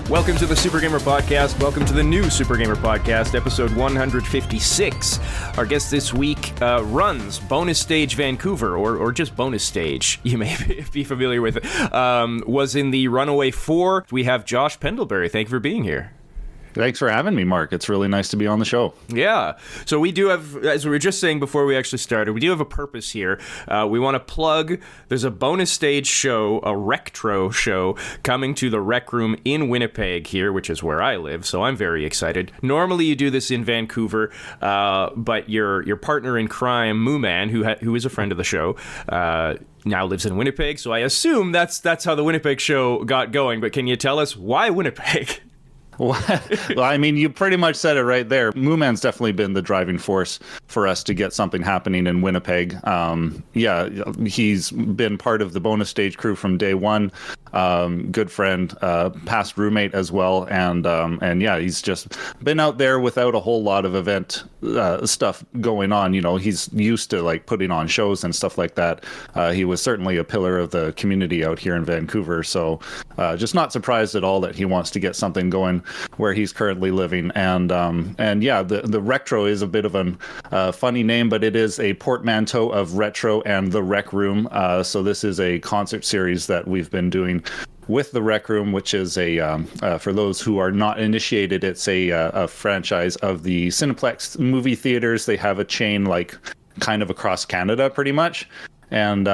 Welcome to the Super Gamer Podcast. Welcome to the new Super Gamer Podcast, episode 156. Our guest this week runs Bonus Stage Vancouver, or just Bonus Stage, you may be familiar with it, was in the Runaway 4. We have Josh Pendlebury. Thank you for being here. Thanks for having me, Mark. It's really nice to be on the show. Yeah. So we do have, as we were just saying before we actually started, we do have a purpose here. We want to plug, there's a bonus stage show, a Rectro show, coming to the Rec Room in Winnipeg here, which is where I live, so I'm very excited. Normally you do this in Vancouver, but your partner in crime, Mooman, who is a friend of the show, now lives in Winnipeg, so I assume that's how the Winnipeg show got going, but can you tell us why Winnipeg? Well, I mean, you pretty much said it right there. Mooman's definitely been the driving force for us to get something happening in Winnipeg. He's been part of the bonus stage crew from day one. Good friend, past roommate as well, and yeah, he's just been out there without a whole lot of event stuff going on. You know, he's used to like putting on shows and stuff like that. He was certainly a pillar of the community out here in Vancouver, so just not surprised at all that he wants to get something going where he's currently living. And yeah, the Rectro is a bit of a funny name, but it is a portmanteau of retro and the Rec Room. So this is a concert series that we've been doing with the Rec Room, which is for those who are not initiated, it's a franchise of the Cineplex movie theaters. They have a chain like kind of across Canada pretty much. And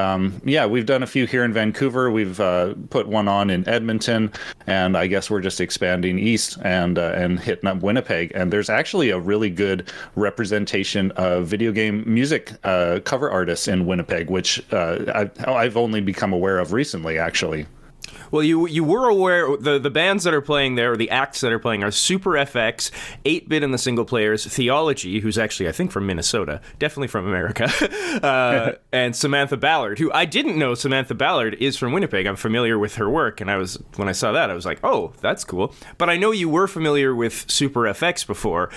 yeah, we've done a few here in Vancouver. We've put one on in Edmonton, and I guess we're just expanding east and hitting up Winnipeg. And there's actually a really good representation of video game music cover artists in Winnipeg, which I've only become aware of recently, actually. Well, you were aware, the bands that are playing there, or the acts that are playing, are Super FX, 8-Bit and the Single Players, Theology, who's actually, I think, from Minnesota, definitely from America, and Samantha Ballard, who I didn't know Samantha Ballard is from Winnipeg. I'm familiar with her work, and when I saw that, I was like, oh, that's cool. But I know you were familiar with Super FX before,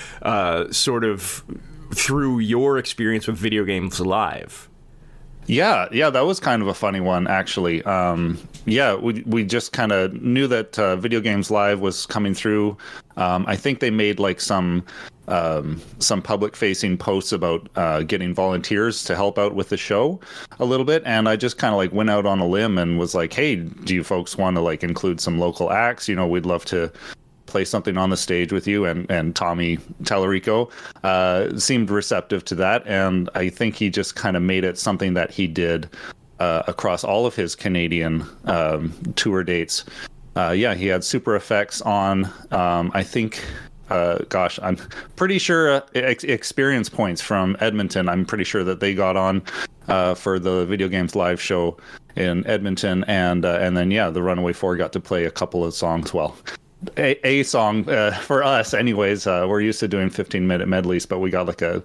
sort of through your experience with video games live. Yeah, that was kind of a funny one, actually. Yeah, we just kind of knew that Video Games Live was coming through. I think they made like some public-facing posts about getting volunteers to help out with the show a little bit, and I just kind of like went out on a limb and was like, hey, do you folks want to like include some local acts? You know, we'd love to play something on the stage with you. And Tommy Tallarico seemed receptive to that, and I think he just kind of made it something that he did across all of his Canadian tour dates. Yeah, he had Super Effects on, I think, I'm pretty sure Experience Points from Edmonton, I'm pretty sure that they got on for the Video Games Live show in Edmonton, and then yeah, the Runaway 4 got to play a couple of songs. Well, a song for us anyways. We're used to doing 15-minute medleys, but we got like a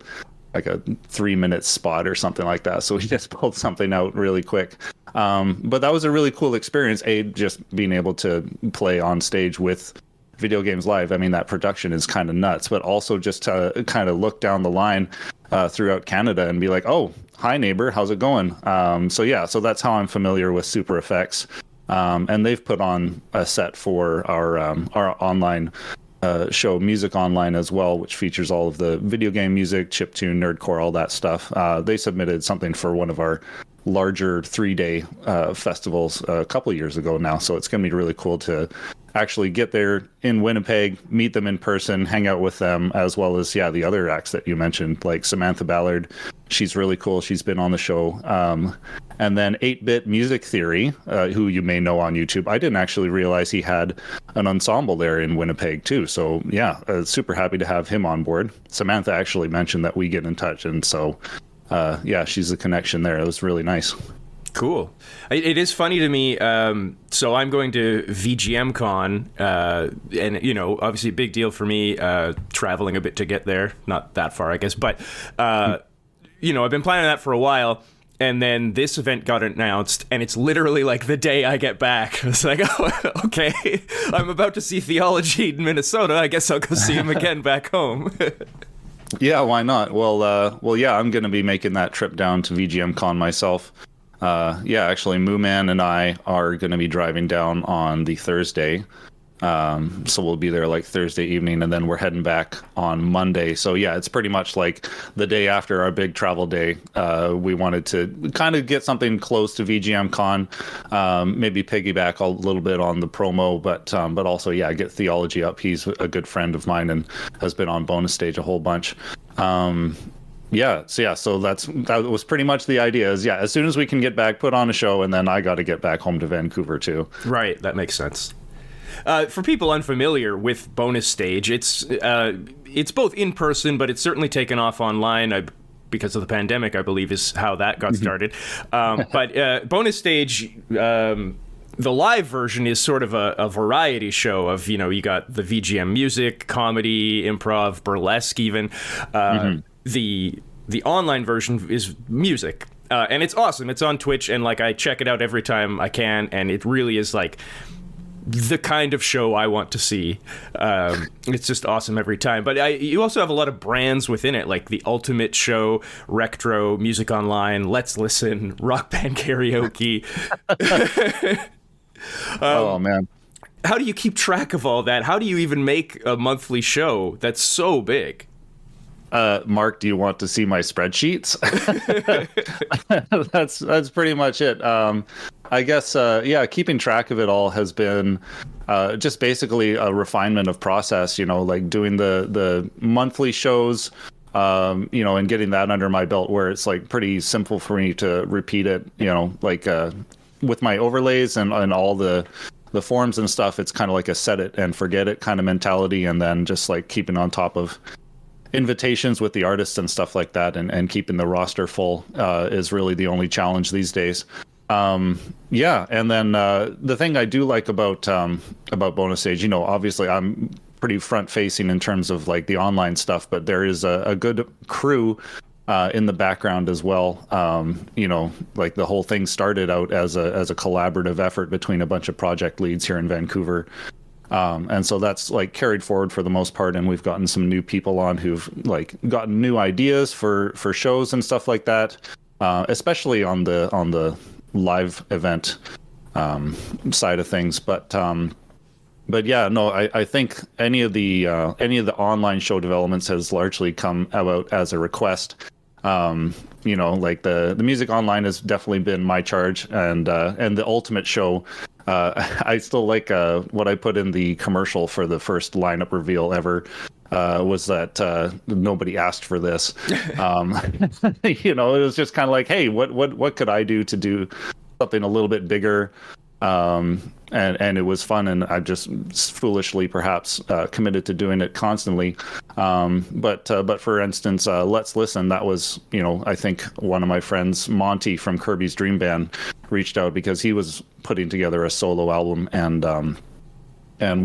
3-minute spot or something like that, so we just pulled something out really quick. But that was a really cool experience, just being able to play on stage with Video Games Live. I mean, that production is kind of nuts, but also just to kind of look down the line throughout Canada and be like, oh, hi neighbor, how's it going? So that's how I'm familiar with Super Effects. And they've put on a set for our online show, Music Online, as well, which features all of the video game music, chiptune, nerdcore, all that stuff. They submitted something for one of our larger 3-day festivals a couple of years ago now, so it's going to be really cool to actually get there in Winnipeg, meet them in person, hang out with them, as well as the other acts that you mentioned, like Samantha Ballard. She's really cool. She's been on the show. And then 8-Bit Music Theory, who you may know on YouTube. I didn't actually realize he had an ensemble there in Winnipeg too. So yeah, super happy to have him on board. Samantha actually mentioned that we get in touch, and so yeah, she's the connection there. It was really nice. Cool. It is funny to me. So I'm going to VGM Con, and obviously a big deal for me, traveling a bit to get there. Not that far, I guess, but I've been planning that for a while. And then this event got announced, and it's literally like the day I get back. It's like, oh, okay, I'm about to see Theology in Minnesota. I guess I'll go see him again back home. Yeah, why not? Well, yeah, I'm going to be making that trip down to VGM Con myself. Yeah, actually, Mooman and I are going to be driving down on the Thursday. So we'll be there like Thursday evening, and then we're heading back on Monday. So yeah, it's pretty much like the day after our big travel day. We wanted to kind of get something close to VGM Con, maybe piggyback a little bit on the promo, but also get Theology up. He's a good friend of mine and has been on Bonus Stage a whole bunch. So that was pretty much the idea. Is as soon as we can get back, put on a show, and then I got to get back home to Vancouver too. Right, that makes sense. For people unfamiliar with Bonus Stage, it's both in person, but it's certainly taken off online. Because of the pandemic, I believe, is how that got started. But Bonus Stage, the live version is sort of a variety show of, you got the VGM music, comedy, improv, burlesque even. The online version is music. And it's awesome. It's on Twitch, and I check it out every time I can, and it really is the kind of show I want to see. It's just awesome every time. But you also have a lot of brands within it, like The Ultimate Show, Rectro, Music Online, Let's Listen, Rock Band Karaoke. Oh, man. How do you keep track of all that? How do you even make a monthly show that's so big? Mark, do you want to see my spreadsheets? That's pretty much it. I guess, keeping track of it all has been just basically a refinement of process, like doing the monthly shows, and getting that under my belt where it's pretty simple for me to repeat it, with my overlays and all the forms and stuff. It's kind of like a set it and forget it kind of mentality. And then just keeping on top of invitations with the artists and stuff like that, and keeping the roster full is really the only challenge these days. And then the thing I do like about Bonus Stage, obviously I'm pretty front facing in terms of the online stuff, but there is a good crew in the background as well. The whole thing started out as a collaborative effort between a bunch of project leads here in Vancouver. And so that's carried forward for the most part, and we've gotten some new people on who've gotten new ideas for shows and stuff like that, especially on the live event side of things. But I think any of the online show developments has largely come about as a request. The music online has definitely been my charge, and the Ultimate Show. I still like what I put in the commercial for the first lineup reveal ever. Was that nobody asked for this? It was just kind of hey, what could I do to do something a little bit bigger? And it was fun, and I just foolishly perhaps committed to doing it constantly. But for instance, Let's Listen, that was, I think one of my friends, Monty from Kirby's Dream Band, reached out because he was putting together a solo album and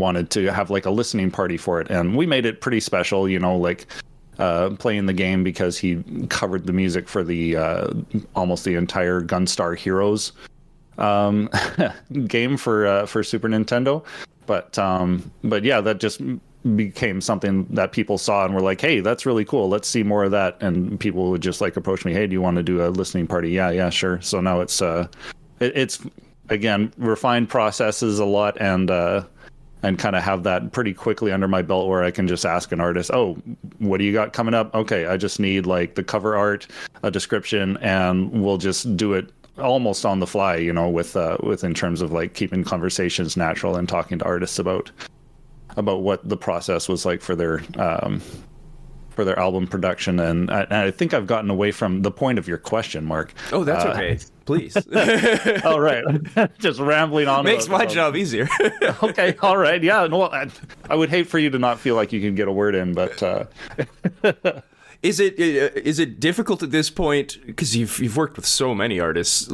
wanted to have a listening party for it. And we made it pretty special, playing the game, because he covered the music for the almost the entire Gunstar Heroes game for Super Nintendo. But that just became something that people saw and were like, hey, that's really cool, let's see more of that. And people would just approach me, hey, do you want to do a listening party? Yeah, sure. So now it's again, refined processes a lot, and kind of have that pretty quickly under my belt, where I can just ask an artist, oh, what do you got coming up? Okay, I just need the cover art, a description, and we'll just do it almost on the fly, with in terms of keeping conversations natural and talking to artists about what the process was like for their album production. And I think I've gotten away from the point of your question, Mark. Oh, that's okay. Please. All right. Just rambling on. Makes my job easier. Okay. All right. Yeah. No, I would hate for you to not feel like you can get a word in, but Is it difficult at this point, because you've worked with so many artists,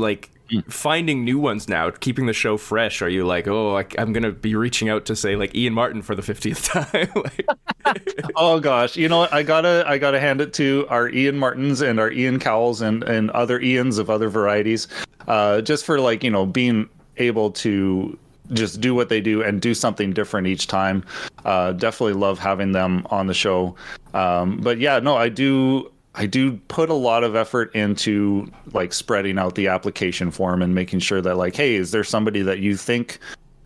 finding new ones now, keeping the show fresh? Are you I'm gonna be reaching out to say Ian Martin for the 50th time? Oh gosh, I gotta hand it to our Ian Martins and our Ian Cowles and other Ians of other varieties, just for being able to just do what they do and do something different each time. Definitely love having them on the show. But yeah, no, I do put a lot of effort into spreading out the application form and making sure that hey, is there somebody that you think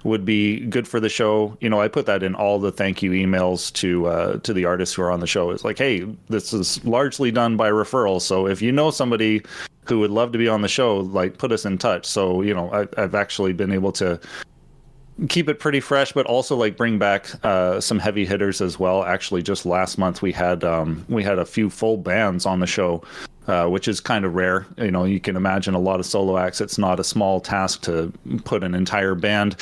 would be good for the show. You know, I put that in all the thank you emails to the artists who are on the show. It's like, hey, this is largely done by referral. So if you know somebody who would love to be on the show, like, put us in touch. So, you know, I've actually been able to keep it pretty fresh, but also like bring back some heavy hitters as well. Actually, just last month we had a few full bands on the show, which is kind of rare. You know, you can imagine a lot of solo acts. It's not a small task to put an entire band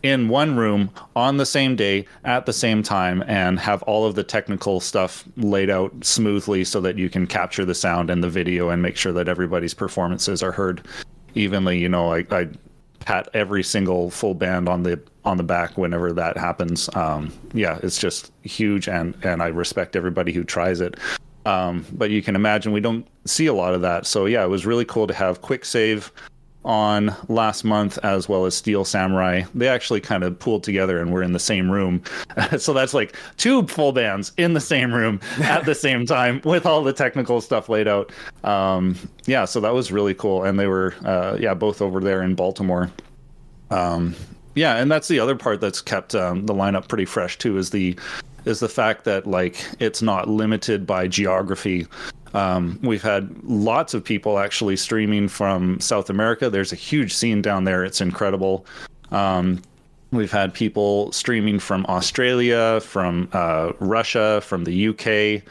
in one room on the same day at the same time and have all of the technical stuff laid out smoothly so that you can capture the sound and the video and make sure that everybody's performances are heard evenly. You know, I pat every single full band on the back whenever that happens. Yeah, it's just huge, and I respect everybody who tries it. But you can imagine we don't see a lot of that. So yeah, it was really cool to have Quick Save on last month, as well as Steel Samurai. They actually kind of pooled together and were in the same room. So that's like two full bands in the same room at the same time with all the technical stuff laid out. Yeah, so that was really cool. And they were, both over there in Baltimore. Yeah, and that's the other part that's kept the lineup pretty fresh too, is the fact that, like, it's not limited by geography. We've had lots of people actually streaming from South America. There's a huge scene down there. It's incredible. We've had people streaming from Australia, from Russia, from the UK.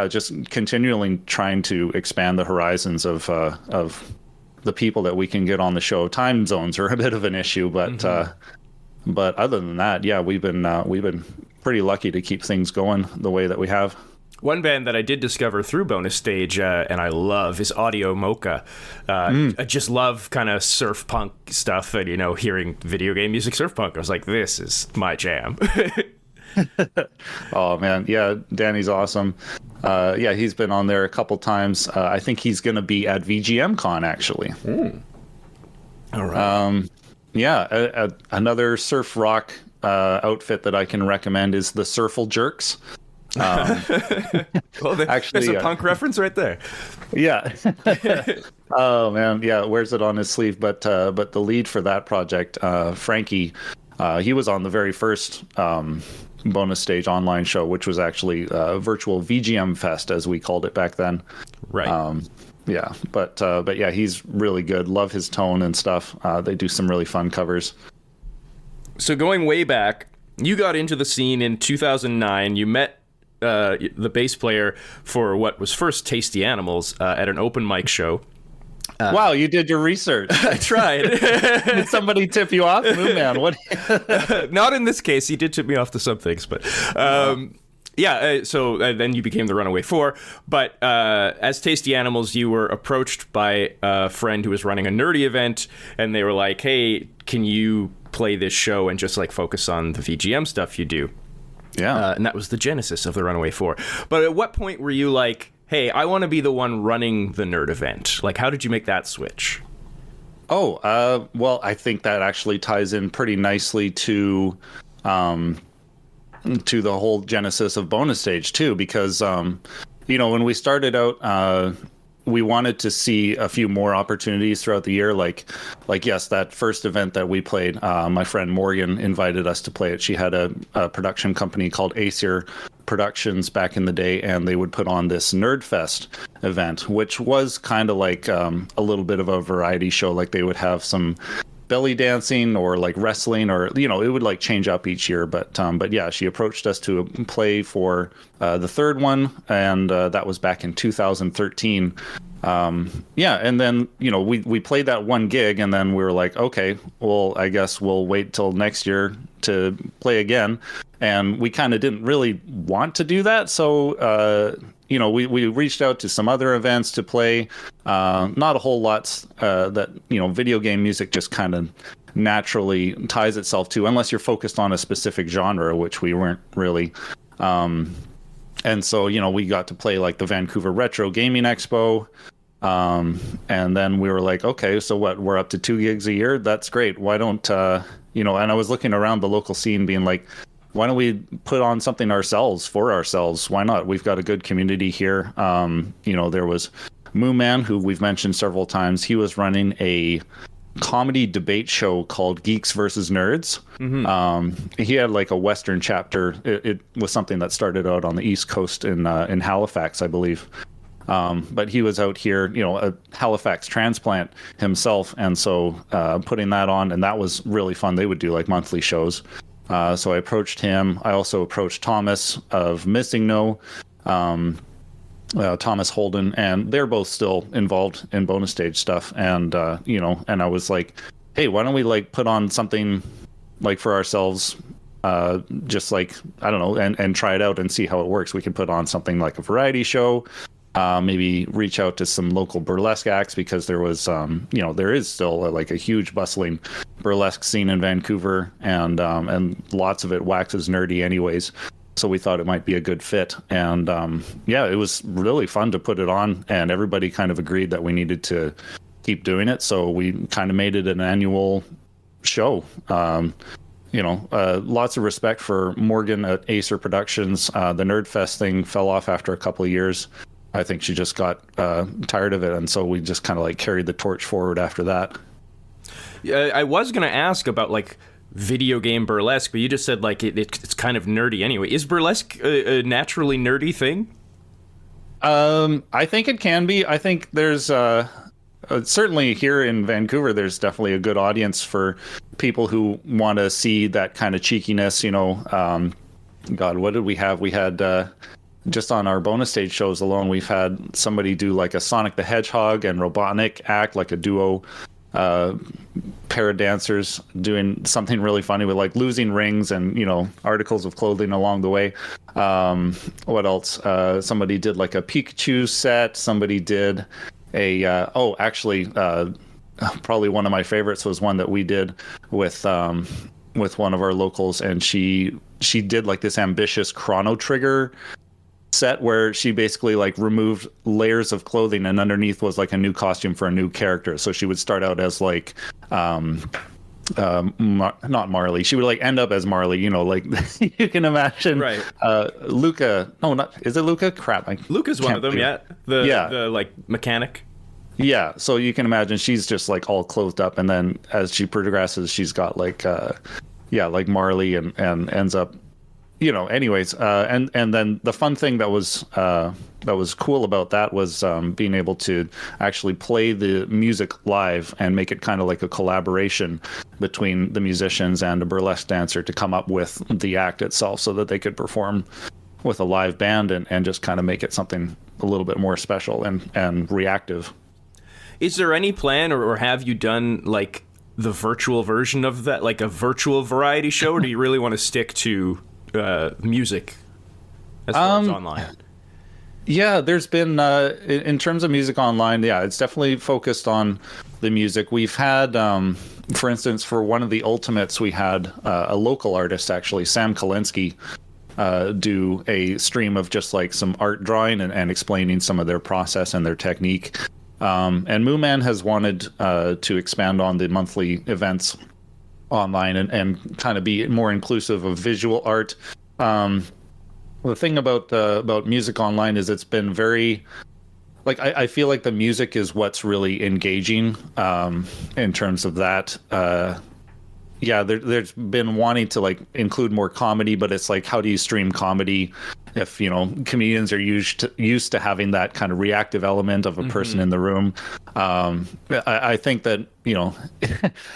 Just continually trying to expand the horizons of the people that we can get on the show. Time zones are a bit of an issue, but but other than that, yeah, we've been pretty lucky to keep things going the way that we have. One band that I did discover through Bonus Stage, and I love, is Audio Mocha. I just love kind of surf punk stuff, and, you know, hearing video game music surf punk, I was like, this is my jam. Oh man, yeah, Danny's awesome. Yeah, he's been on there a couple times. I think he's going to be at VGM Con actually. All right. Another surf rock outfit that I can recommend is the Surfle Jerks. Well, there's a punk reference right there. Yeah. Oh man, yeah, wears it on his sleeve. But the lead for that project, Frankie, he was on the very first Bonus Stage online show, which was actually virtual VGM Fest, as we called it back then. Right. Yeah, but yeah, he's really good. Love his tone and stuff. They do some really fun covers. So going way back, you got into the scene in 2009. You met the bass player for what was first Tasty Animals at an open mic show. Wow, you did your research. I tried. Did somebody tip you off? Moon Man, what? Not in this case. He did tip me off to some things, but so then you became the Runaway Four. But as Tasty Animals, you were approached by a friend who was running a nerdy event, and they were like, hey, can you play this show and just like focus on the VGM stuff you do? Yeah. And that was the genesis of the Runaway Four. But at what point were you like, hey, I want to be the one running the nerd event? Like, how did you make that switch? Oh, well, I think that actually ties in pretty nicely to the whole genesis of Bonus Stage too, because when we started out, we wanted to see a few more opportunities throughout the year. Like yes, that first event that we played, my friend Morgan invited us to play it. She had a production company called Acer Productions back in the day, and they would put on this Nerd Fest event, which was kind of like a little bit of a variety show. Like they would have some belly dancing or like wrestling, or it would like change up each year. But yeah, she approached us to play for the third one, and that was back in 2013. And then we played that one gig, and then we were like, okay, well, I guess we'll wait till next year to play again. And we kind of didn't really want to do that, so we reached out to some other events to play. Not a whole lot that video game music just kind of naturally ties itself to, unless you're focused on a specific genre, which we weren't really. And so we got to play like the Vancouver Retro Gaming Expo. And then we were like, okay, so what? We're up to 2 gigs a year. That's great. Why don't and I was looking around the local scene, being like, why don't we put on something for ourselves? Why not? We've got a good community here. There was Moo Man, who we've mentioned several times. He was running a comedy debate show called Geeks versus Nerds. He had like a Western chapter. It was something that started out on the East Coast in Halifax, I believe. But he was out here, a Halifax transplant himself, and so putting that on, and that was really fun. They would do like monthly shows. So I approached him. I also approached Thomas of Missing No, Thomas Holden, and they're both still involved in bonus stage stuff. And and I was like, hey, why don't we like put on something like for ourselves, just like, I don't know, and try it out and see how it works. We could put on something like a variety show. Maybe reach out to some local burlesque acts, because there was, there is still like a huge bustling burlesque scene in Vancouver, and lots of it waxes nerdy anyways. So we thought it might be a good fit. And it was really fun to put it on, and everybody kind of agreed that we needed to keep doing it. So we kind of made it an annual show. Lots of respect for Morgan at Acer Productions. The Nerdfest thing fell off after a couple of years. I think she just got tired of it, and so we just kind of like carried the torch forward after that. Yeah, I was going to ask about like video game burlesque, but you just said like it's kind of nerdy anyway. Is burlesque a naturally nerdy thing? I think it can be. I think there's certainly here in Vancouver, there's definitely a good audience for people who want to see that kind of cheekiness. God, what did we have? We had just on our bonus stage shows alone, we've had somebody do like a Sonic the Hedgehog and Robotnik act, like a duo pair of dancers doing something really funny with like losing rings and articles of clothing along the way. What else? Somebody did like a Pikachu set. Somebody did a probably one of my favorites was one that we did with one of our locals, and she did like this ambitious Chrono Trigger set where she basically like removed layers of clothing, and underneath was like a new costume for a new character. So she would start out as like not Marley. She would like end up as Marley, like you can imagine. Right. Luca. No, not, is it Luca? Crap. Luca's one of them. Yeah. The like mechanic. Yeah. So you can imagine she's just like all clothed up, and then as she progresses, she's got like like Marley, and ends up, anyways. And then the fun thing that was cool about that was being able to actually play the music live and make it kind of like a collaboration between the musicians and a burlesque dancer to come up with the act itself, so that they could perform with a live band and just kind of make it something a little bit more special and reactive. Is there any plan, or have you done like the virtual version of that, like a virtual variety show, or do you really want to stick to music as far as online? Yeah, there's been in terms of music online, it's definitely focused on the music. We've had, for instance, for one of the Ultimates, we had a local artist, actually, Sam Kalinsky, do a stream of just like some art drawing and explaining some of their process and their technique. And Mooman has wanted to expand on the monthly events online and kind of be more inclusive of visual art. The thing about music online is it's been very, like, I feel like the music is what's really engaging in terms of that. There's been wanting to like include more comedy, but it's like, how do you stream comedy if comedians are used to having that kind of reactive element of a person in the room? I think that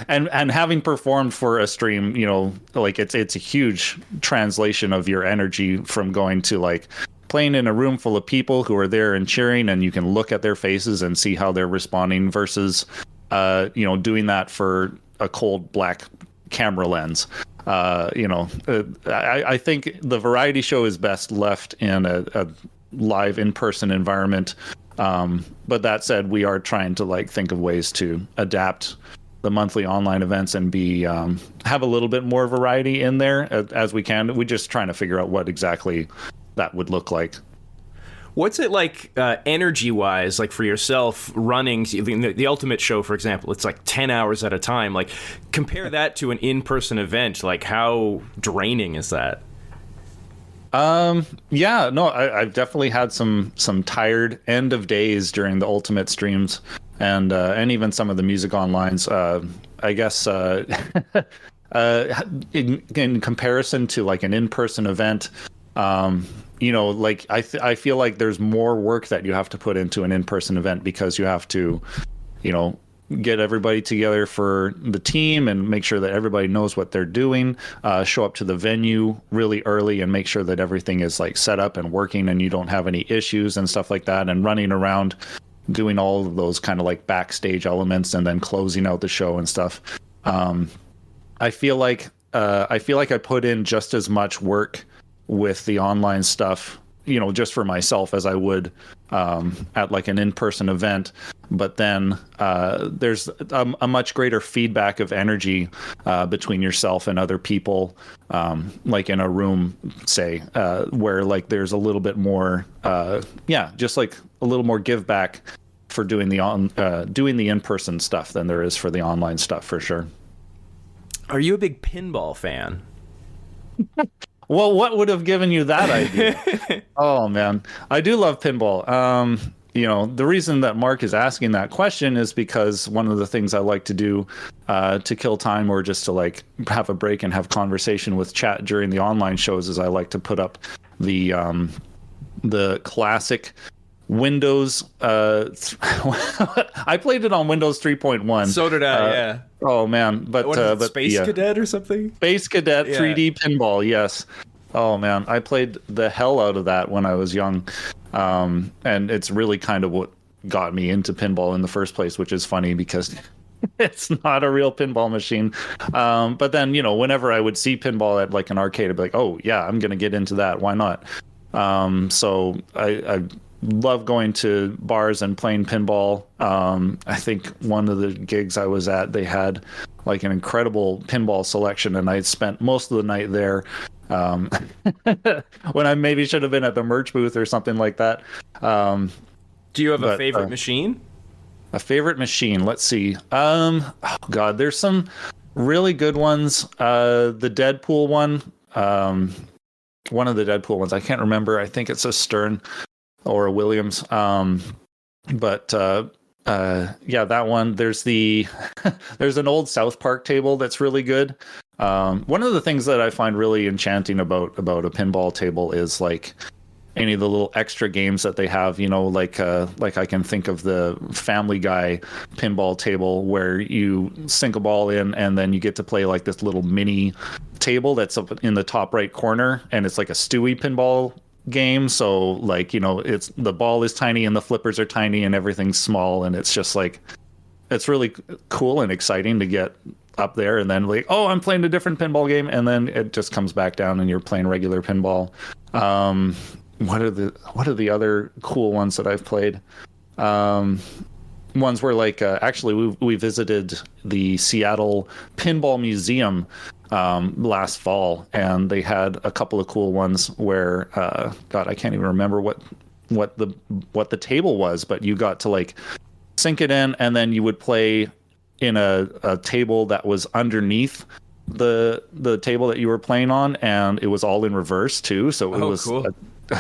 and having performed for a stream, like it's a huge translation of your energy from going to like playing in a room full of people who are there and cheering, and you can look at their faces and see how they're responding, versus doing that for a cold black camera lens. I think the variety show is best left in a live in-person environment. But that said, we are trying to like think of ways to adapt the monthly online events and be have a little bit more variety in there as we can. We're just trying to figure out what exactly that would look like. What's it like energy-wise, like for yourself, running the Ultimate show, for example? It's like 10 hours at a time. Like, compare that to an in-person event. Like, how draining is that? I've definitely had some tired end of days during the Ultimate streams. and even some of the music onlines. I guess in comparison to like an in-person event, like I feel like there's more work that you have to put into an in-person event because you have to, get everybody together for the team and make sure that everybody knows what they're doing, show up to the venue really early and make sure that everything is like set up and working and you don't have any issues and stuff like that, and running around doing all of those kind of like backstage elements and then closing out the show and stuff. I feel like I put in just as much work with the online stuff, just for myself as I would at like an in-person event. But then there's a much greater feedback of energy between yourself and other people, like in a room, say, where like there's a little bit more, just like a little more give back for doing the in-person stuff than there is for the online stuff, for sure. Are you a big pinball fan? Well, what would have given you that idea? Oh man, I do love pinball. The reason that Mark is asking that question is because one of the things I like to do to kill time or just to like have a break and have conversation with chat during the online shows is I like to put up the classic Windows. I played it on Windows 3.1. So did I. Yeah. Oh man, but Space Cadet or something. Space Cadet 3D pinball. Yes. Oh man, I played the hell out of that when I was young, and it's really kind of what got me into pinball in the first place, which is funny because it's not a real pinball machine. But then whenever I would see pinball at like an arcade, I'd be like, oh yeah, I'm gonna get into that. Why not? So I love going to bars and playing pinball. I think one of the gigs I was at, they had like an incredible pinball selection, and I spent most of the night there. When I maybe should have been at the merch booth or something like that. Do you have a favorite machine? A favorite machine? Let's see. Oh God, there's some really good ones. The Deadpool one. One of the Deadpool ones. I can't remember. I think it's a Stern or a Williams. But that one. There's there's an old South Park table that's really good. One of the things that I find really enchanting about a pinball table is like any of the little extra games that they have, like I can think of the Family Guy pinball table where you sink a ball in and then you get to play like this little mini table that's up in the top right corner, and it's like a Stewie pinball game. So like, it's the ball is tiny and the flippers are tiny and everything's small, and it's just like, it's really cool and exciting to get up there and then like, oh, I'm playing a different pinball game, and then it just comes back down and you're playing regular pinball. What are the other cool ones that I've played? Ones where like actually we visited the Seattle Pinball Museum last fall, and they had a couple of cool ones where God, I can't even remember what the table was, but you got to like sink it in, and then you would play in a table that was underneath the table that you were playing on, and it was all in reverse too. So it was cool.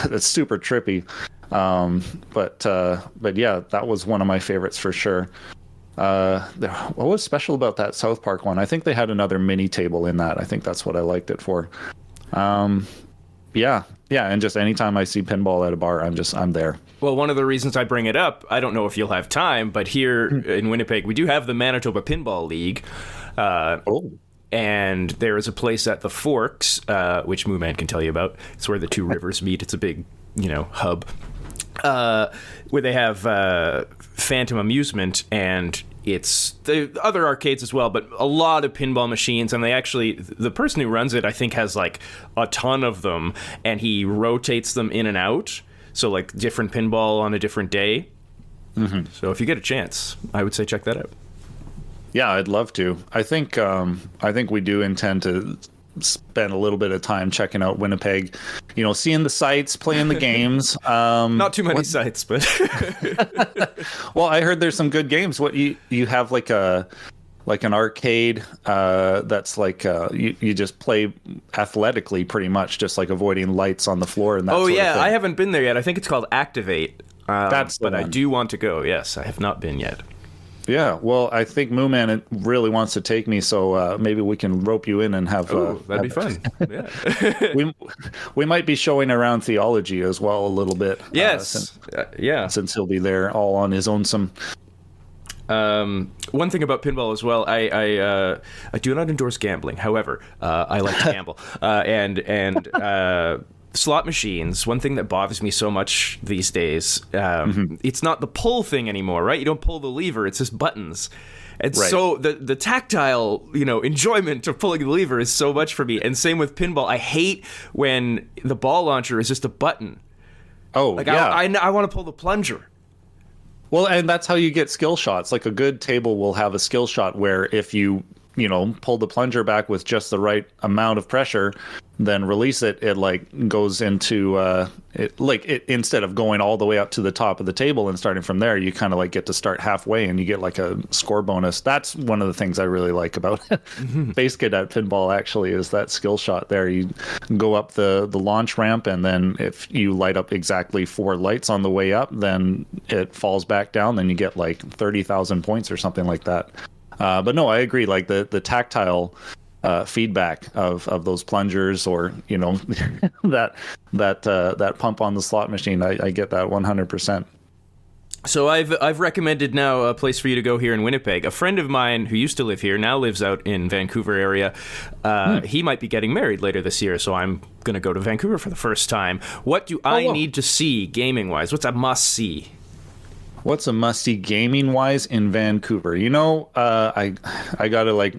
It's super trippy. But yeah, that was one of my favorites for sure. What was special about that South Park one? I think they had another mini table in that. I think that's what I liked it for. Yeah, and just anytime I see pinball at a bar, I'm there. Well, one of the reasons I bring it up, I don't know if you'll have time, but here in Winnipeg, we do have the Manitoba Pinball League. And there is a place at the Forks, which Moo Man can tell you about. It's where the two rivers meet. It's a big, hub, where they have Phantom Amusement, and it's the other arcades as well, but a lot of pinball machines. And the person who runs it, I think, has like a ton of them, and he rotates them in and out. So like different pinball on a different day. Mm-hmm. So if you get a chance, I would say check that out. Yeah, I'd love to. I think we do intend to spend a little bit of time checking out Winnipeg, seeing the sites, playing the games. Not too many sites, but well, I heard there's some good games. What you have like an arcade that's like you just play athletically pretty much, just like avoiding lights on the floor and that sort of thing. I haven't been there yet. I think it's called Activate. That's the one. I do want to go. Yes, I have not been yet. Yeah, well, I think Mooman really wants to take me, so maybe we can rope you in and have. That'd be fun. Yeah. we might be showing around theology as well a little bit. Yes. Yeah. Since he'll be there all on his own. One thing about pinball as well, I do not endorse gambling. However, I like to gamble, and slot machines. One thing that bothers me so much these days, it's not the pull thing anymore, right? You don't pull the lever; it's just buttons. And right. So the tactile, enjoyment of pulling the lever is so much for me. And same with pinball. I hate when the ball launcher is just a button. Oh, yeah. I want to pull the plunger. Well, and that's how you get skill shots. Like a good table will have a skill shot where if you pull the plunger back with just the right amount of pressure, then release it, it like goes into it instead of going all the way up to the top of the table and starting from there, you kind of like get to start halfway and you get like a score bonus. That's one of the things I really like about Base Cadet pinball actually, is that skill shot there. You go up the launch ramp, and then if you light up exactly 4 lights on the way up, then it falls back down, then you get like 30,000 points or something like that. But no, I agree. Like the tactile feedback of those plungers, or that pump on the slot machine, I get that 100%. So I've recommended now a place for you to go here in Winnipeg. A friend of mine who used to live here now lives out in Vancouver area. He might be getting married later this year, so I'm going to go to Vancouver for the first time. What do I need to see gaming wise? What's a must see? What's a must-see gaming-wise in Vancouver? I gotta like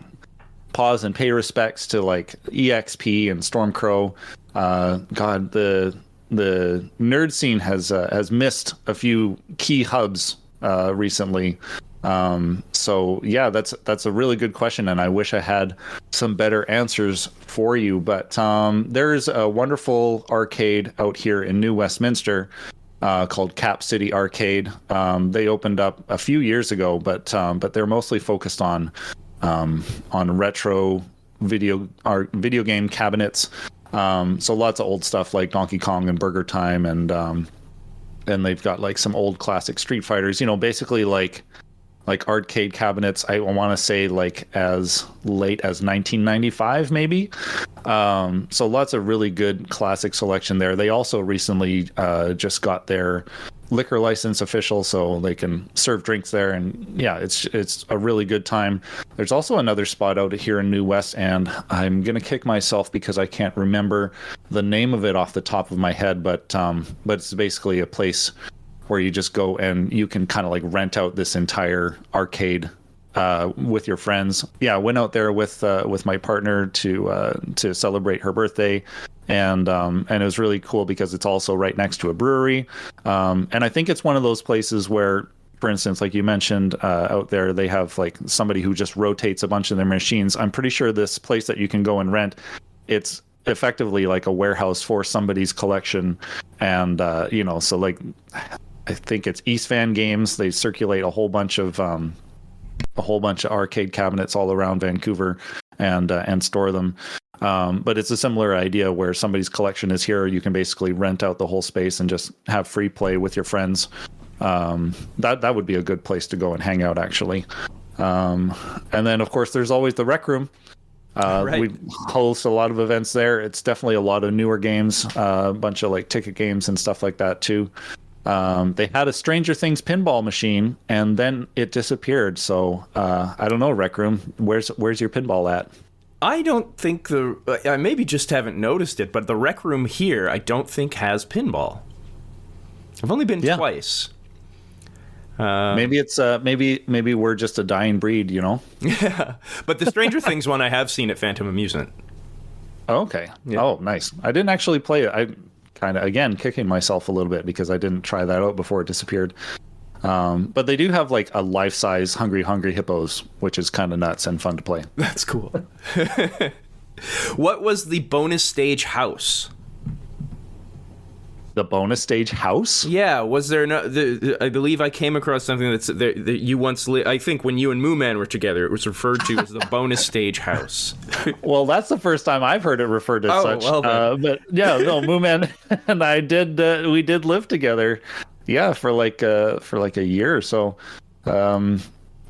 pause and pay respects to like EXP and Stormcrow. God, the nerd scene has missed a few key hubs recently. So yeah, that's a really good question, and I wish I had some better answers for you. But there's a wonderful arcade out here in New Westminster. Called Cap City Arcade. They opened up a few years ago, but they're mostly focused on retro video game cabinets. So lots of old stuff like Donkey Kong and Burger Time, and they've got like some old classic Street Fighters. Basically like arcade cabinets. I want to say like as late as 1995 maybe. So lots of really good classic selection there. They also recently just got their liquor license official, so they can serve drinks there, and yeah, it's a really good time. There's also another spot out here in New West, and I'm gonna kick myself because I can't remember the name of it off the top of my head, but it's basically a place where you just go and you can kind of like rent out this entire arcade with your friends. Yeah, I went out there with my partner to celebrate her birthday, and it was really cool because it's also right next to a brewery, and I think it's one of those places where, for instance, like you mentioned out there, they have like somebody who just rotates a bunch of their machines. I'm pretty sure this place that you can go and rent, it's effectively like a warehouse for somebody's collection, and so like I think it's East Van Games. They circulate a whole bunch of arcade cabinets all around Vancouver and store them. But it's a similar idea where somebody's collection is here. You can basically rent out the whole space and just have free play with your friends. That would be a good place to go and hang out, actually. And then, of course, there's always the Rec Room. Right. We host a lot of events there. It's definitely a lot of newer games, a bunch of like ticket games and stuff like that too. They had a Stranger Things pinball machine, and then it disappeared. So I don't know, Rec Room, where's your pinball at? I don't think I maybe just haven't noticed it, but the Rec Room here I don't think has pinball. I've only been twice. Maybe it's maybe we're just a dying breed, Yeah, but the Stranger Things one I have seen at Phantom Amusement. Oh, okay. Yeah. Oh, nice. I didn't actually play it. I kind of, again, kicking myself a little bit because I didn't try that out before it disappeared. But they do have like a life-size Hungry Hippos, which is kind of nuts and fun to play. That's cool. What was the bonus stage house? The bonus stage house? Yeah, was there no? I believe I came across something that you once. I think when you and Moo Man were together, it was referred to as the bonus stage house. Well, that's the first time I've heard it referred to such. Well, but yeah, no, Moo Man and I did. We did live together. Yeah, for like a year or so.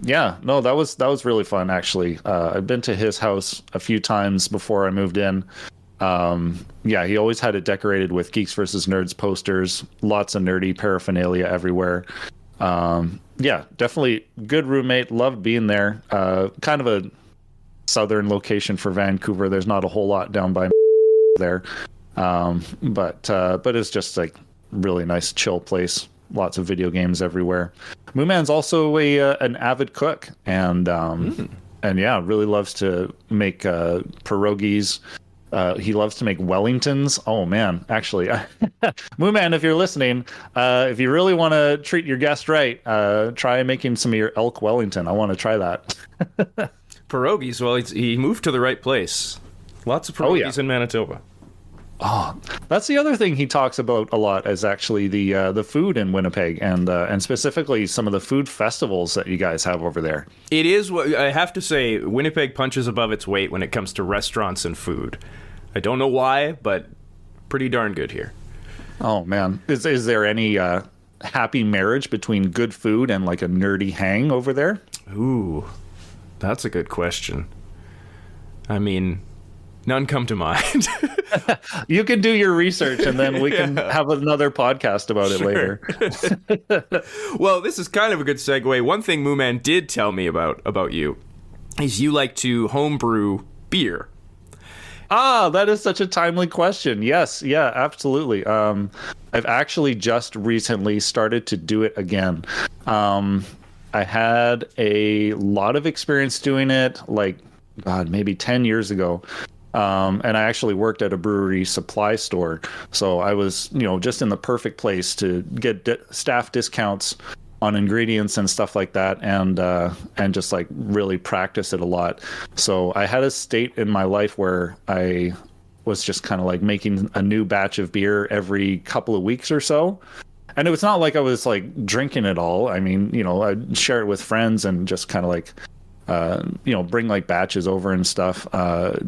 Yeah, no, that was really fun actually. I've been to his house a few times before I moved in. Yeah, he always had it decorated with Geeks versus Nerds posters, lots of nerdy paraphernalia everywhere. Yeah, definitely good roommate. Loved being there. Kind of a southern location for Vancouver. There's not a whole lot down by there, but it's just like really nice, chill place. Lots of video games everywhere. Mooman's also an avid cook, and yeah, really loves to make pierogies. He loves to make Wellingtons. Oh man, actually, Mooman, if you're listening, if you really want to treat your guest right, try making some of your elk Wellington. I want to try that. Pierogies. Well, he moved to the right place. Lots of pierogies in Manitoba. Oh, that's the other thing he talks about a lot is actually the food in Winnipeg and specifically some of the food festivals that you guys have over there. It is what I have to say. Winnipeg punches above its weight when it comes to restaurants and food. I don't know why, but pretty darn good here. Oh man, is there any happy marriage between good food and like a nerdy hang over there? Ooh, that's a good question. I mean, none come to mind. You can do your research and then we can have another podcast about it later. Well, this is kind of a good segue. One thing Mooman did tell me about you is you like to homebrew beer. Ah, that is such a timely question. Yes, yeah, absolutely. I've actually just recently started to do it again. I had a lot of experience doing it, like, God, maybe 10 years ago. And I actually worked at a brewery supply store. So I was, just in the perfect place to get staff discounts on ingredients and stuff like that, and just like really practice it a lot. So I had a state in my life where I was just kind of like making a new batch of beer every couple of weeks or so. And it was not like I was like drinking it all. I mean, I'd share it with friends and just kind of like bring like batches over and stuff. I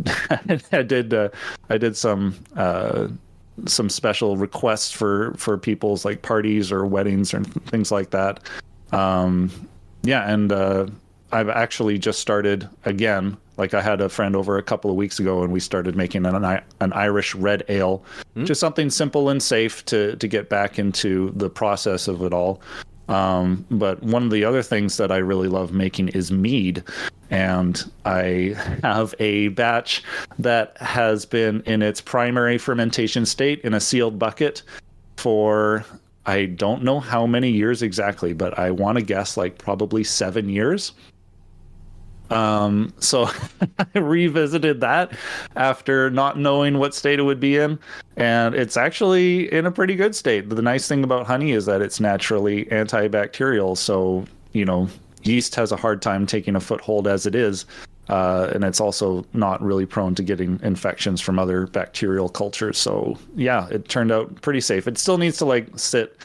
did some special requests for people's like parties or weddings or things like that. And I've actually just started again. Like I had a friend over a couple of weeks ago and we started making an Irish red ale, just something simple and safe to get back into the process of it all. But one of the other things that I really love making is mead. And I have a batch that has been in its primary fermentation state in a sealed bucket for, I don't know how many years exactly, but I want to guess like probably 7 years. So I revisited that after not knowing what state it would be in, and it's actually in a pretty good state. The nice thing about honey is that it's naturally antibacterial, so yeast has a hard time taking a foothold as it is, and it's also not really prone to getting infections from other bacterial cultures. So yeah, it turned out pretty safe. It still needs to like sit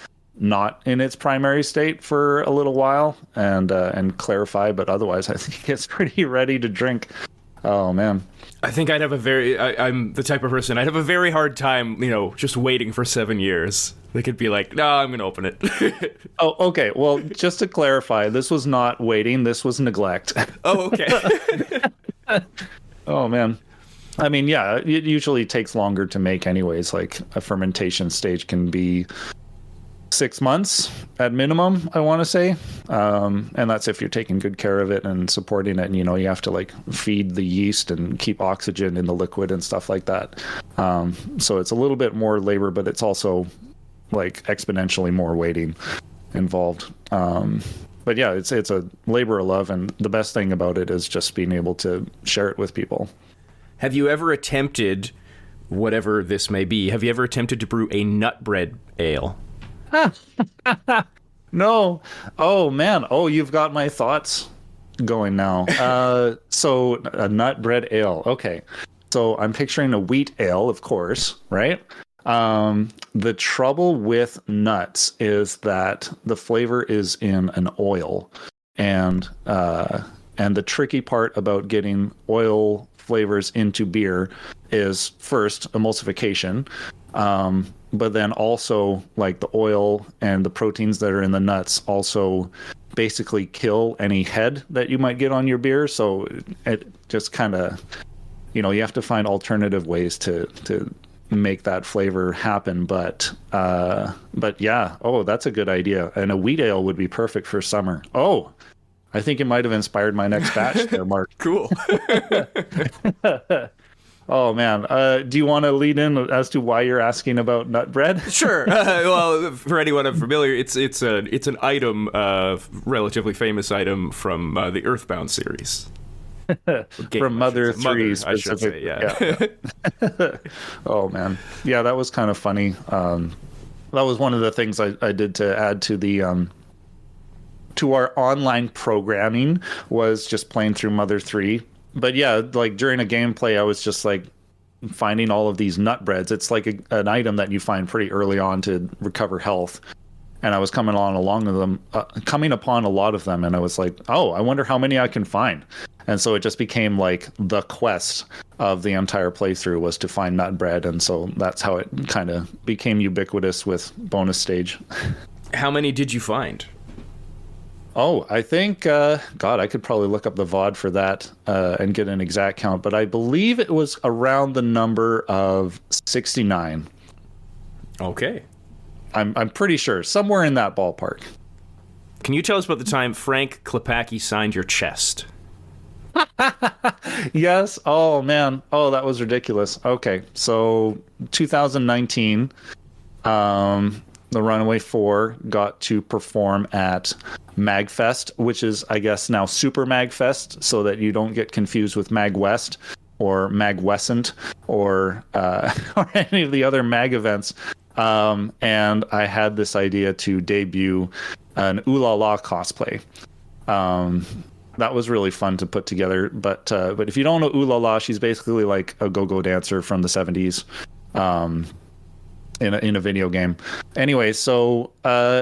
not in its primary state for a little while and clarify, but otherwise I think it's pretty ready to drink. Oh man, I think I'd have I'm the type of person, I'd have a very hard time just waiting for 7 years. They could be like, no, I'm gonna open it. Oh, okay, well, just to clarify, this was not waiting, this was neglect. Oh, okay. Oh man, I mean, yeah, it usually takes longer to make anyways. Like a fermentation stage can be 6 months at minimum, I want to say, and that's if you're taking good care of it and supporting it. And you have to like feed the yeast and keep oxygen in the liquid and stuff like that. So it's a little bit more labor, but it's also like exponentially more waiting involved. But yeah, it's a labor of love, and the best thing about it is just being able to share it with people. Have you ever attempted, whatever this may be, have you ever attempted to brew a nut bread ale? No. Oh man. Oh, you've got my thoughts going now. So a nut bread ale. Okay. So I'm picturing a wheat ale, of course, right? The trouble with nuts is that the flavor is in an oil, and the tricky part about getting oil flavors into beer is first emulsification. But then also like the oil and the proteins that are in the nuts also basically kill any head that you might get on your beer. So it just kind of, you have to find alternative ways to make that flavor happen. But yeah, that's a good idea. And a wheat ale would be perfect for summer. Oh, I think it might have inspired my next batch there, Mark. Cool. Oh man, do you want to lead in as to why you're asking about nut bread? Sure. Well, for anyone unfamiliar, it's an item, relatively famous item from the Earthbound series. From Mother 3 I should say, yeah. Oh man, yeah, that was kind of funny. That was one of the things I did to add to the to our online programming, was just playing through Mother 3. But yeah, like during a gameplay, I was just like finding all of these nut breads. It's like an item that you find pretty early on to recover health. And I was coming upon a lot of them, and I was like, oh, I wonder how many I can find. And so it just became like the quest of the entire playthrough was to find nut bread. And so that's how it kind of became ubiquitous with bonus stage. How many did you find? Oh, I think, God, I could probably look up the VOD for that and get an exact count, but I believe it was around the number of 69. Okay. I'm pretty sure, somewhere in that ballpark. Can you tell us about the time Frank Klepacki signed your chest? Yes. Oh, man. Oh, that was ridiculous. Okay. So 2019, the Runaway 4 got to perform at MagFest, which is, I guess, now Super MagFest, so that you don't get confused with MagWest or MagWescent or any of the other mag events. And I had this idea to debut an Ooh La La cosplay. That was really fun to put together. But if you don't know Ooh La La, she's basically like a go-go dancer from the 70s. In a video game. Anyway, so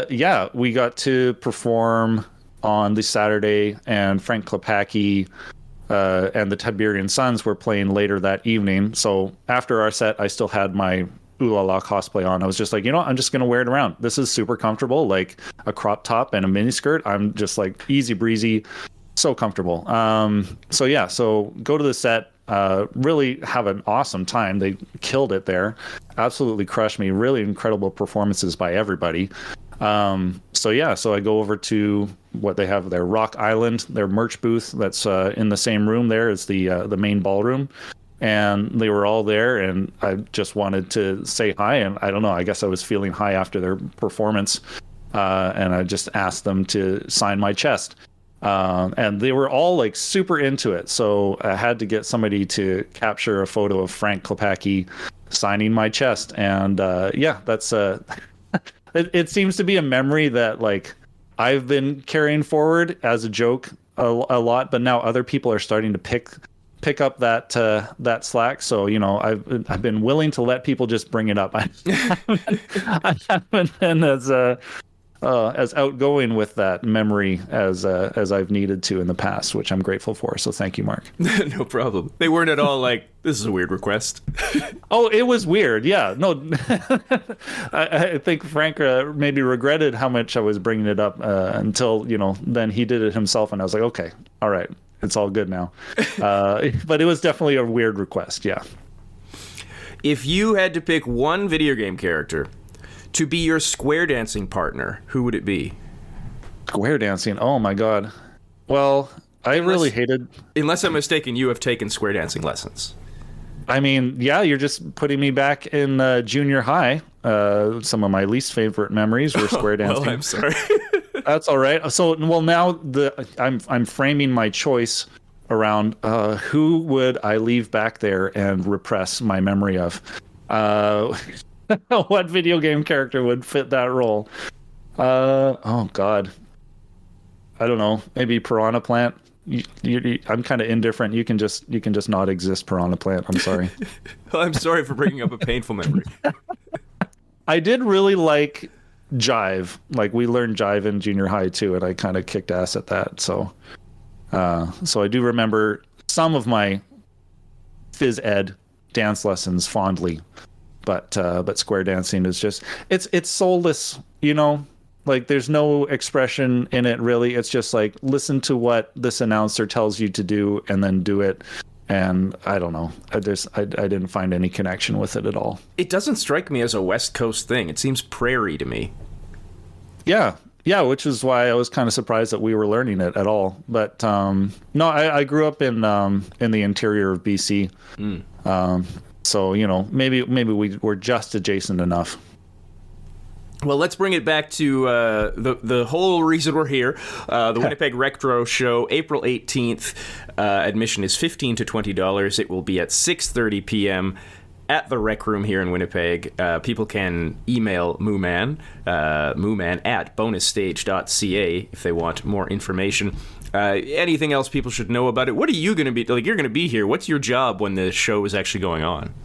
yeah, we got to perform on the Saturday, and Frank Klepacki and the Tiberian Sons were playing later that evening. So after our set, I still had my Ooh La La cosplay on. I was just like, I'm just gonna wear it around. This is super comfortable, like a crop top and a mini skirt. I'm just like easy breezy, so comfortable. So yeah, so go to the set. Really have an awesome time. They killed it there. Absolutely crushed me. Really incredible performances by everybody. So yeah, so I go over to what they have there, Rock Island, their merch booth that's in the same room there as the main ballroom. And they were all there, and I just wanted to say hi. And I don't know, I guess I was feeling high after their performance. And I just asked them to sign my chest. And they were all like super into it. So I had to get somebody to capture a photo of Frank Klepacki signing my chest. And yeah, that's it seems to be a memory that like I've been carrying forward as a joke a lot, but now other people are starting to pick up that slack. So I've been willing to let people just bring it up. I haven't been as outgoing with that memory as I've needed to in the past, which I'm grateful for. So thank you, Mark. No problem. They weren't at all like, this is a weird request. Oh, it was weird. Yeah, no, I think Frank maybe regretted how much I was bringing it up until, then he did it himself. And I was like, okay, all right, it's all good now. But it was definitely a weird request. Yeah. If you had to pick one video game character to be your square dancing partner, who would it be? Square dancing? Oh my God. Well, really hated... Unless I'm mistaken, you have taken square dancing lessons. I mean, yeah, you're just putting me back in junior high. Some of my least favorite memories were square dancing. Well, I'm sorry. That's all right. So, well, now I'm framing my choice around who would I leave back there and repress my memory of. What video game character would fit that role? Oh God, I don't know. Maybe Piranha Plant. I'm kind of indifferent. You can just not exist, Piranha Plant. I'm sorry. Well, I'm sorry for bringing up a painful memory. I did really like Jive. Like we learned Jive in junior high too, and I kind of kicked ass at that. So I do remember some of my phys ed dance lessons fondly. But square dancing is just it's soulless, Like, there's no expression in it, really. It's just like, listen to what this announcer tells you to do and then do it. And I don't know. I didn't find any connection with it at all. It doesn't strike me as a West Coast thing. It seems prairie to me. Yeah, which is why I was kind of surprised that we were learning it at all. But no, I grew up in the interior of BC. So, maybe we were just adjacent enough. Well, let's bring it back to the whole reason we're here. The Winnipeg Retro Show, April 18th. Admission is $15 to $20. It will be at 6:30 p.m. at the Rec Room here in Winnipeg. People can email Mooman at bonusstage.ca if they want more information. Anything else people should know about it? What are you going to be like? You're going to be here. What's your job when the show is actually going on?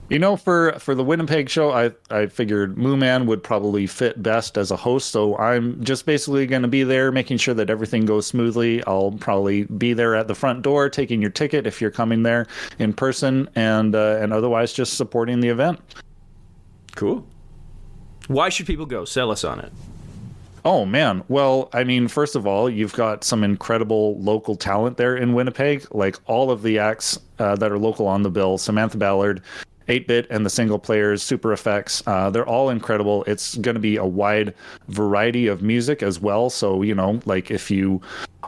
For the Winnipeg show, I figured Mooman would probably fit best as a host. So I'm just basically going to be there, making sure that everything goes smoothly. I'll probably be there at the front door, taking your ticket if you're coming there in person, and otherwise just supporting the event. Cool. Why should people go? Sell us on it. Oh, man. Well, I mean, first of all, you've got some incredible local talent there in Winnipeg. Like, all of the acts that are local on the bill, Samantha Ballard, 8-Bit, and the single players, Super Effects, they're all incredible. It's going to be a wide variety of music as well. So, like, if you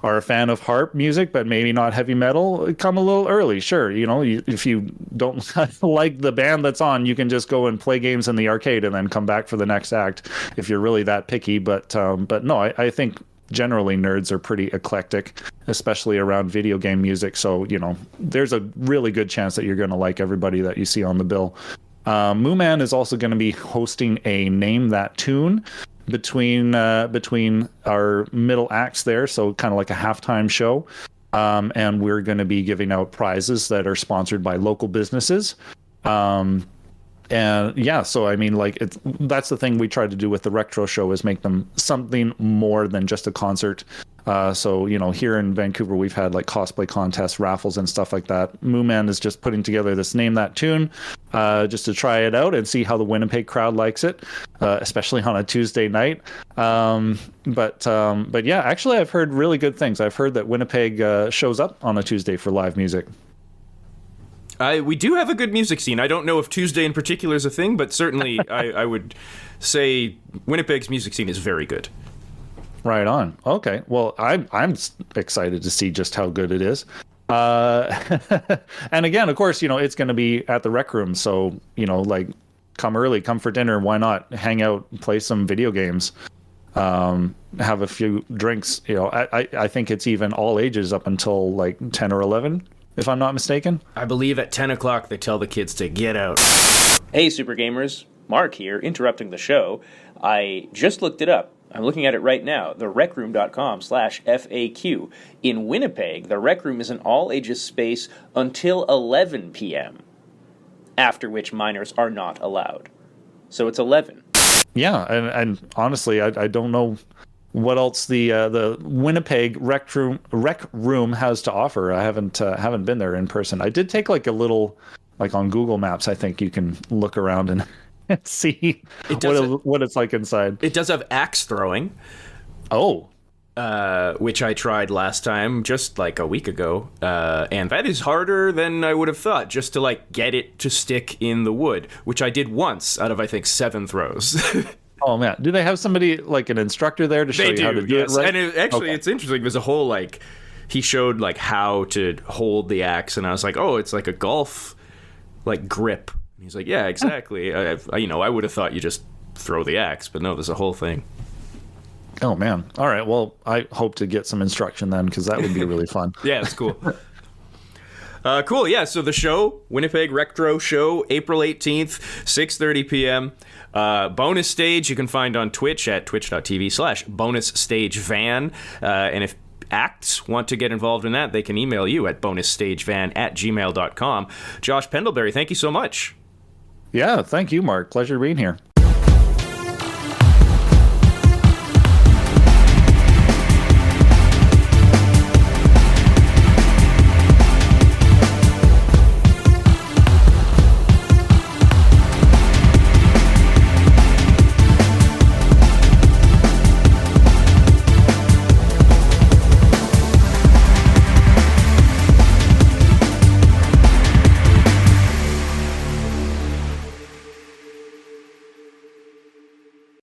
are a fan of harp music, but maybe not heavy metal, come a little early. Sure. If you don't like the band that's on, you can just go and play games in the arcade and then come back for the next act if you're really that picky. But no, I think generally nerds are pretty eclectic, especially around video game music. So, there's a really good chance that you're going to like everybody that you see on the bill. Mooman is also going to be hosting a Name That Tune between our middle acts there. So kind of like a halftime show. And we're going to be giving out prizes that are sponsored by local businesses. And yeah, so I mean, like, that's the thing we tried to do with the Retro Show, is make them something more than just a concert. So, here in Vancouver, we've had like cosplay contests, raffles, and stuff like that. Mooman is just putting together this Name That Tune, just to try it out and see how the Winnipeg crowd likes it, especially on a Tuesday night. But yeah, actually, I've heard really good things. I've heard that Winnipeg shows up on a Tuesday for live music. We do have a good music scene. I don't know if Tuesday in particular is a thing, but certainly I would say Winnipeg's music scene is very good. Right on. Okay. Well, I'm excited to see just how good it is. And again, of course, it's going to be at the Rec Room. So, like, come early, come for dinner. Why not hang out, play some video games, have a few drinks. I think it's even all ages up until like 10 or 11. If I'm not mistaken. I believe at 10 o'clock they tell the kids to get out. Hey, Super Gamers. Mark here, interrupting the show. I just looked it up. I'm looking at it right now. therecroom.com/FAQ. In Winnipeg, the Rec Room is an all-ages space until 11 p.m., after which minors are not allowed. So it's 11. Yeah, and honestly, I don't know what else the Winnipeg Rec Room has to offer. I haven't been there in person. I did take like a little, like on Google Maps, I think you can look around and see what it's like inside. It does have axe throwing. Oh. Which I tried last time, just like a week ago. And that is harder than I would have thought, just to like get it to stick in the wood, which I did once out of, I think, 7 throws. Oh man, do they have somebody like an instructor there to show you how to do it right? And it's interesting. There's a whole like, he showed like how to hold the axe, and I was like, oh, it's like a golf like grip. And he's like, yeah, exactly. I would have thought you just throw the axe, but no, there's a whole thing. Oh man. All right. Well, I hope to get some instruction then, because that would be really fun. Yeah, that's cool. Cool. Yeah. So the show, Winnipeg Retro Show, April 18th, 6:30 p.m. Bonus Stage you can find on Twitch at twitch.tv/bonusstagevan. And if acts want to get involved in that, they can email you at bonusstagevan@gmail.com. Josh Pendlebury, thank you so much. Yeah, thank you, Mark. Pleasure being here.